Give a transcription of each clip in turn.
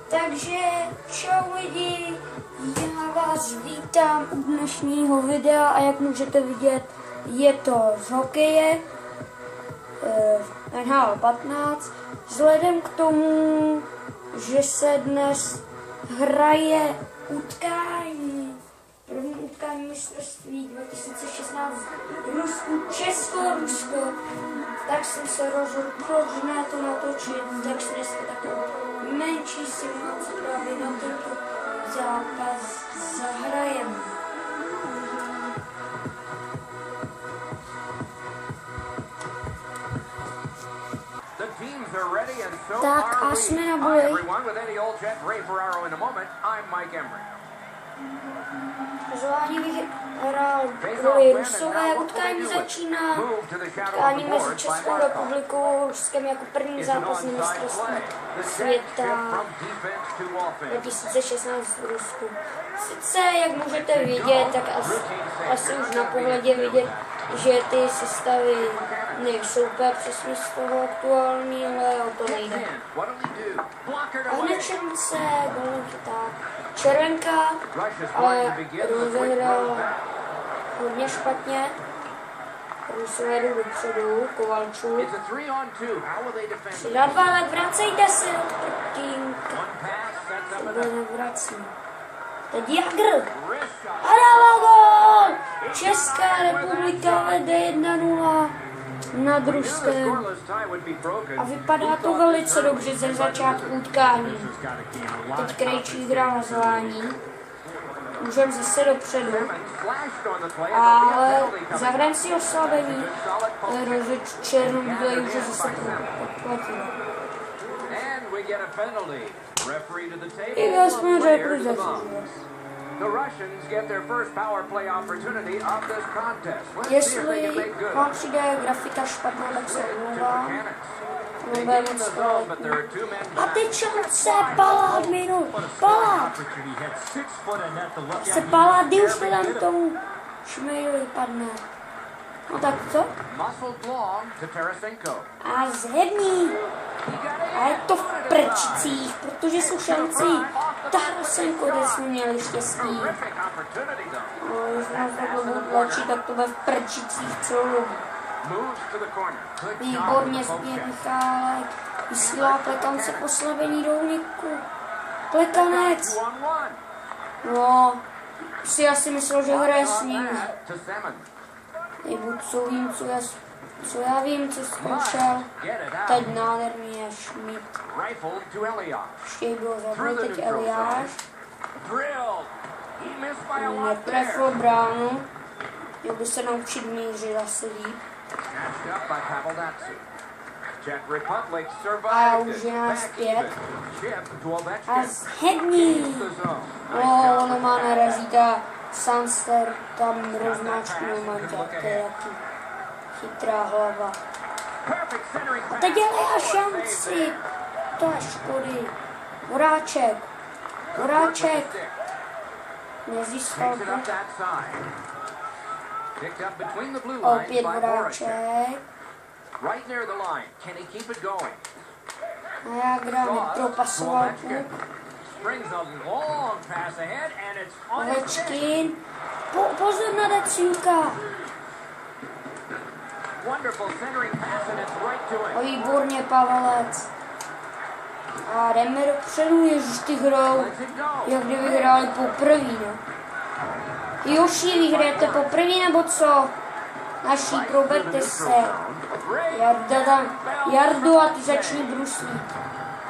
Takže čau lidi, já vás vítám u dnešního videa a jak můžete vidět, je to z hokeje NHL 15. Vzhledem k tomu, že se dnes hraje utkání, první utkání mistrovství 2016 Rusku, Česko-Rusko, tak jsem se rozhodl, proč ne to natočit, takže dneska takovou menší simulaci právě na tento zápas zahrajeme. Tak a jsme na boji. Pozvání vyhrál roli Rusové, utkání začíná utkání mezi Českou republikou a Ruskem jako první zápas na mistrovství světa 2016 v Rusku. Sice, jak můžete vidět, tak asi už na pohledě vidět, že ty sestavy nejsou úplně přesně z toho aktuální, ale o to nejde. A hned července byl chyták Červenka, ale rozehrál hodně špatně. Rusové jdou dopředu, Kovalčuk. 3-2, ale vracejte se od protínka. Tohle nevrací. Teď Jagr. A dává gól! Česká republika vede 1-0 nad Ruskem. A vypadá to velice dobře ze začátku utkání. Teď Krejčík hrál na zlání. Můžeme zase dopředu. Ale zahrajeme si oslabení. Rozlič černobílej už je zase podplatí. I aspoň reprezentace. Jestli vám přijde grafika špatná, tak se omlouvám. A teď šance, Palát minul, Palát. Se Palát, kdy už to tam tomu Šmejdovi padne. No tak co? A zhební. A je to v prčicích, protože jsou šanci. Tarasenko, kde jsme měli štěstí. No, když nás takhle budou tlačit, tak to bude v prčicích celou dobu. Výborně zpět Michálek. Vysílá Plekance k oslabení do úniku. Plekanec. No, si asi myslel, že hraje s ním. Nebo co já vím, co zkoušel. Teď nádherný je Schmidt. Ještě jí bylo zabrali, teď Eliáš. Netrefil bránu. Měl by se naučit mířit asi líp. A už je nás 5. A zhední. No, ono má narazíka. Sanster tam rozmáčknul manžel, to je jaký chytrá hlava. A teď dělá šanci. To je škody. Horáček. Nezískal to. Opět Horáček. A já hrám propasoval puk. Ovečkin. Pozor na Decílka. O, výborně Pavelec. A jdeme dopředu, ježiš ty hrou. Jak kdyby hráli poprvé, no. Joši, vyhrajete poprvé nebo co? Naší, proberte se. Jardu a ty začni bruslít.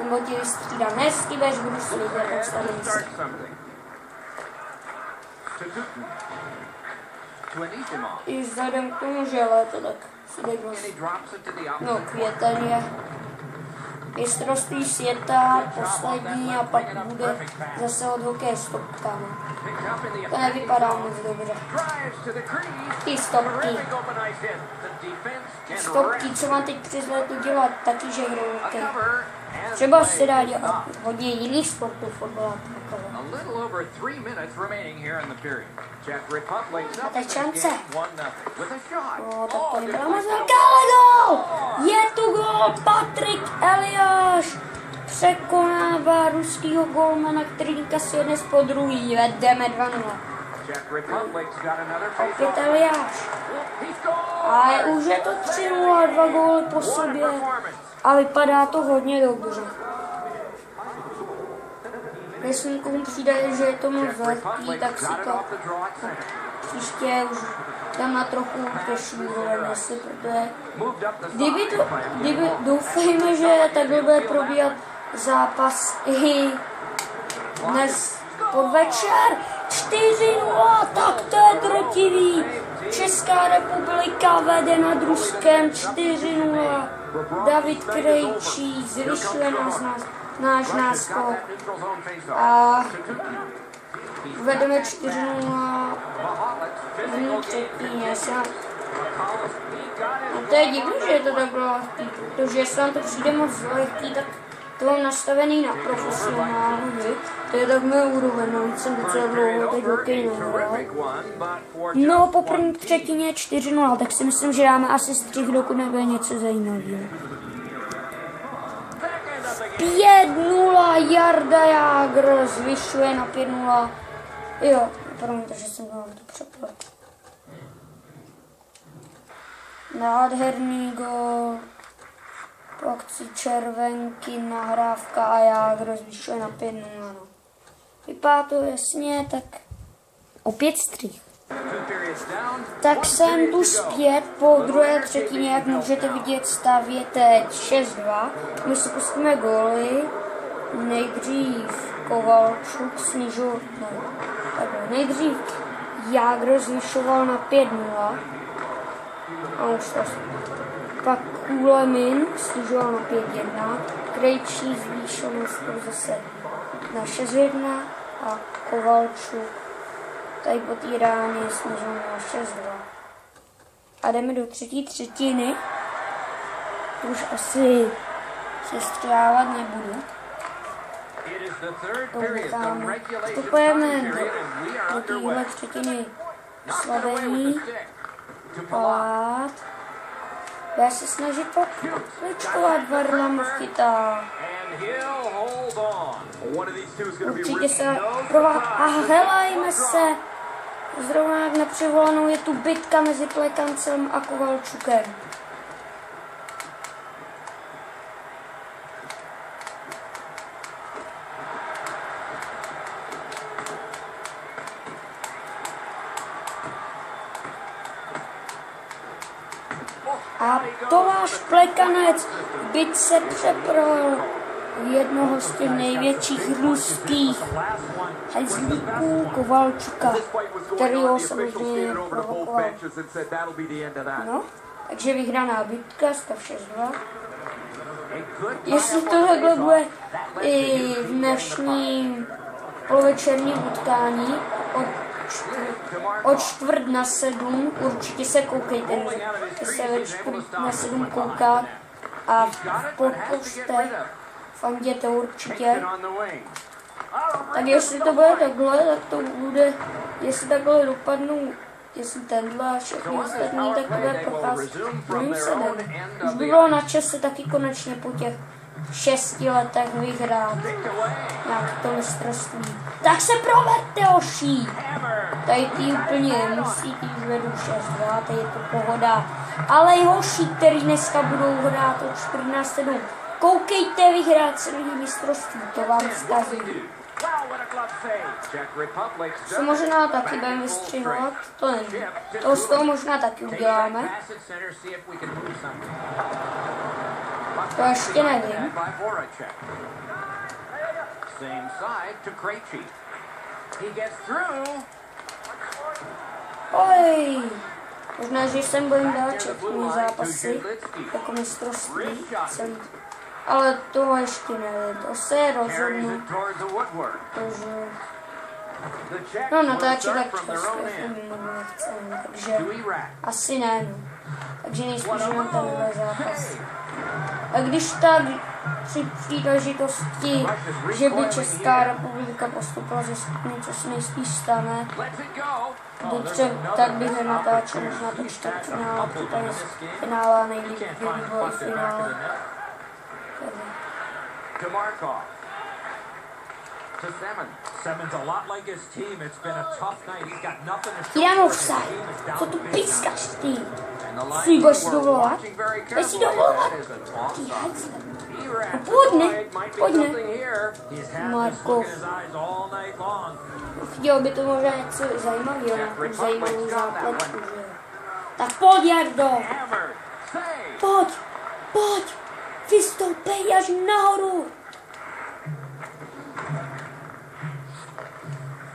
Nebo ti vystřídá. Hezky budeš bruslít, jak odstavím se. I vzhledem k tomu, že léto, tak si dej no, květen je mistrovství světa, poslední a pak bude zase od hokeje stopka. To nevypadá moc dobře. Ty stopky. Stopky, co mám teď přes léto dělat, taky že hrou hokej. Třeba se dá dělat hodně jiných sportů, fotbal a a teď šance. No, tak to nebyla moc velká, ale gól! Je tu gól, Patrik Eliáš! překonává ruskýho golmana, který kasuje dnes po druhý. Vedeme 2-0. Opět Eliáš. A už je to 3-0, 2 góly po sobě. A vypadá to hodně dobře. Když někomu přijde, že je to moc lehký, tak si to příště už tam na trochu těžší úroveň, protože kdyby doufejme, že takhle bude probíhat zápas i dnes podvečer 4-0, tak to je drotivý. Česká republika vede nad Ruskem 4-0. David Krejčí zvyšuje náš náskok. A vedeme 4-0 v třetině. No to je divné, že je to takhle lehký, protože jestli vám to přijde moc lehký, tak to mám nastavený na profesionálu, to je tak moje úroveň, no jsem docela dlouho teď hokej nehrál. No po první třetině 4-0, tak si myslím, že dáme asi střih, dokud nebude něco zajímavého. 5-0, Jarda Jágr zvyšuje na 5-0. Jo, promiňte, že jsem vám to přeplet. Nádherný gól. Po akci červenky, nahrávka a Jágr zvyšuje na 5-0. No. Vypadá to jasně, tak opět střih. Tak jsem tu zpět po druhé třetině, jak můžete vidět, stav je teď 6-2. My si pustíme góly. Nejdřív Kovalčuk snižoval, nejdřív Jágr zvyšoval na 5-0. A už to pak Kulemin snižoval na 5-1. Krejčí zvýšil zase na 6-1 a Kovalčuk tady po té ráně snižoval na 6-2. A jdeme do třetí třetiny. Už asi se střávat nebudu. Vstupujeme do téhle třetiny slavení. Palát. Bude se snažit pokličkovat, Varlamov chytá. Určitě se a helajme se. Zrovna jak nepřevolanou je tu bitka mezi Plekancem a Kovalčukem. A Tomáš Plekanec v bitce přeprojel jednoho z těch největších ruských hajzlíků Kovalčuka, kterýho samozřejmě provokoval. No, takže vyhraná bitka, stav 6-2. Jestli to takhle bude i v dnešním polověčerním utkání od 6:45, určitě se koukejte, že se ve 6:45 koukat a podpořte, fanděte určitě. Tak jestli to bude takhle, tak to bude, jestli takhle dopadnou, jestli tenhle a všechny ostatní, tak to bude procházet druhým sedem. Už by bylo na čase taky konečně po těch 6 letech vyhrát nějak to mistrovství. Tak se provedte, hoší! Tady ty úplně musí, ty už vedu 6-2, tady je to pohoda. Ale i hoší, který dneska budou hrát od 14:07. Koukejte vyhrát celý mistrovství, to vám vzkazí. Co možná taky budeme vystřihovat, to nevím. To z toho možná taky uděláme. To ještě nevím. Oj, možná, že jsem budem dát všechny zápasy jako mistrovství celý. Ale to ještě nevím, to se rozhodnu, protože no natáčet tak často, nechcem, takže asi ne, no. Takže nejspíš jenom tenhle zápas. A když tak při příležitosti, že by Česká republika postupila ze skupiny, co se nejspíš stane, tak bych nenatáčel možná to čtvrtfinále, případně finále, nejlíp by bylo i finále. to Markov. To Simmons. Simmons, a lot like his team. It's been a tough night. He's got nothing to show Tirano for it. His offside. team is down Co tu big. pískaš ty? And the line Si budeš we're dovolovat? watching very Budeš si carefully. dovolovat? That is an Ty offside. hajzle. E-Rat Pojďme, might be pojďme. something here. He's had this Markov. look in his eyes all night long. Chtěl by to možná něco zajímavého, nějakou zajímavou základku, že jo. Tak pojď, Jardo. Hammered. Save. Pojď. Vystoupej až nahoru.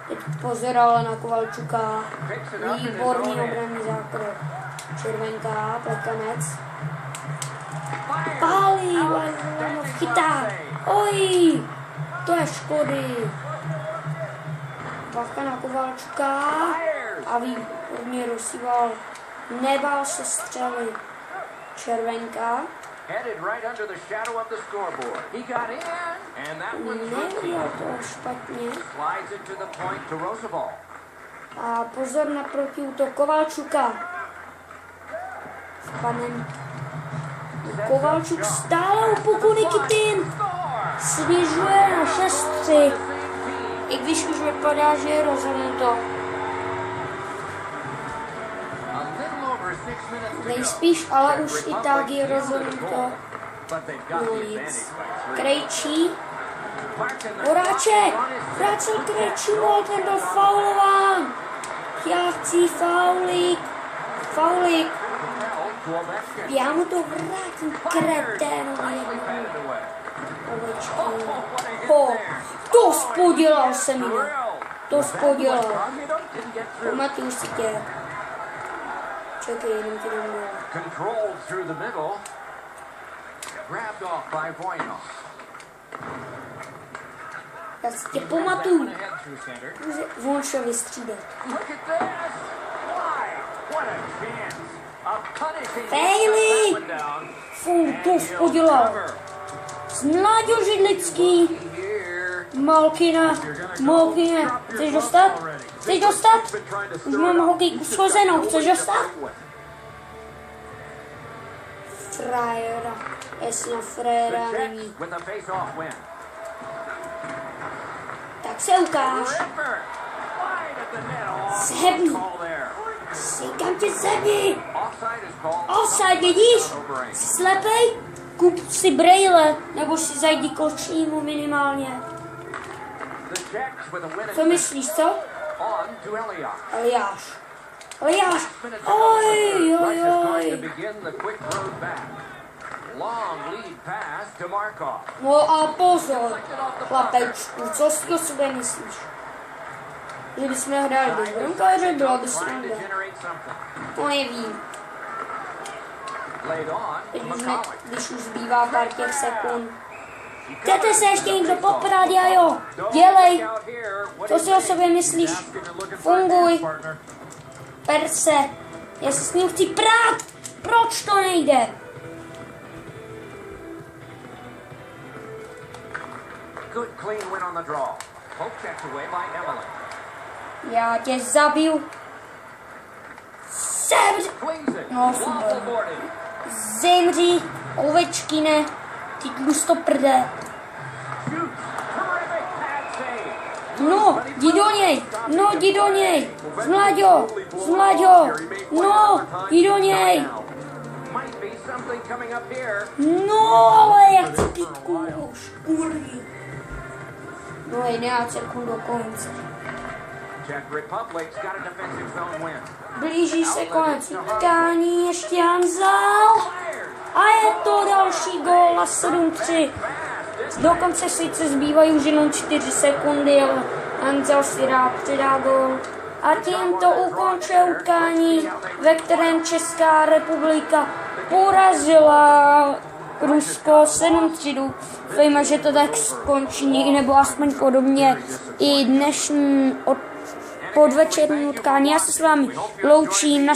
Teď pozor ale na Kovalčuka. Výborný obranný zákrok. Červenka, plekanec. Pálí, Varlamov chytá. Oj, to je škody. Plavka na Kovalčuka. A výborně rozsíval. Nebál se střely. Červenka. Headed right under the shadow of the scoreboard. He got in, and that one's risky. Nebylo to špatně. Slides it to the point to Roosevelt. A pozor na protiútok Kovalčuka. Panem Kovalčuk stále u puku Nikitin. Snižuje na 6-3. I když už vypadá, že je rozhodnuto. Nejspíš, ale už i tak je rozhodnuto. No nic. Krejčí. Horáček. Vracel Krejčímu, ten byl faulován. Já chci faulík. Faulík. Já mu to vrátím, kreténovi jednomu. Ovečky. To spodělal se mi. To spodělal. Pamatuju si tě. Čekej, jenom ti dám dole. Controlled through the middle. Grabbed off by Voinov. Já si tě pamatuju. Ahead through center. On šel vystřídat. Look at this! Why? What a chance! A punishing Failing! one down. To spodělal. Zmládil Židlický. Here. Malkina. Chceš dostat? Chceš dostat? Už mám hokejku schozenou. Chceš dostat? Frajera. Jestli na frajera není. With a face-off win. Tak se ukáž. Ripper. Wide at the net. Oh, Zhebni. call there. Říkám ti zemi. Offside is called. Offside, vidíš? Jsi slepej? Kup si brejle, nebo si zajdi k očnímu minimálně. The Czechs with a win. Co myslíš, co? On to Elias. Eliáš. Oj. To begin the quick road back. Long lead pass to Markov. No a pozor, chlapečku, co si o sobě myslíš? Že bychom hráli bez brankáře, byla by sranda. To nevím. Když už zbývá pár těch sekund. Chcete se ještě někdo poprat, Jajo? Dělej. Co si o sobě myslíš? Funguj. Per se. Já se s ním chci prát. Proč to nejde? Good clean win on the draw. Poke checked away by Evelyn. Já tě zabiju. No super. Zemři, Ovečkine, ty tlustoprde. No, jdi do něj. Zmlaďo. No, jdi do něj. No, ale jak chci pitku už. Kurví. No, 11 sekund do konce. Blíží se konec utkání, ještě Hanzal. A je to další gól na 7-3. Dokonce sice zbývají už jenom 4 sekundy, ale Hanzal si rád přidá gól. A tímto ukončuje utkání, ve kterém Česká republika porazila Rusko 7-3. Doufejme, že to tak skončí, nebo aspoň podobně i dnešní podvečerní utkání. Já se s vámi loučím, na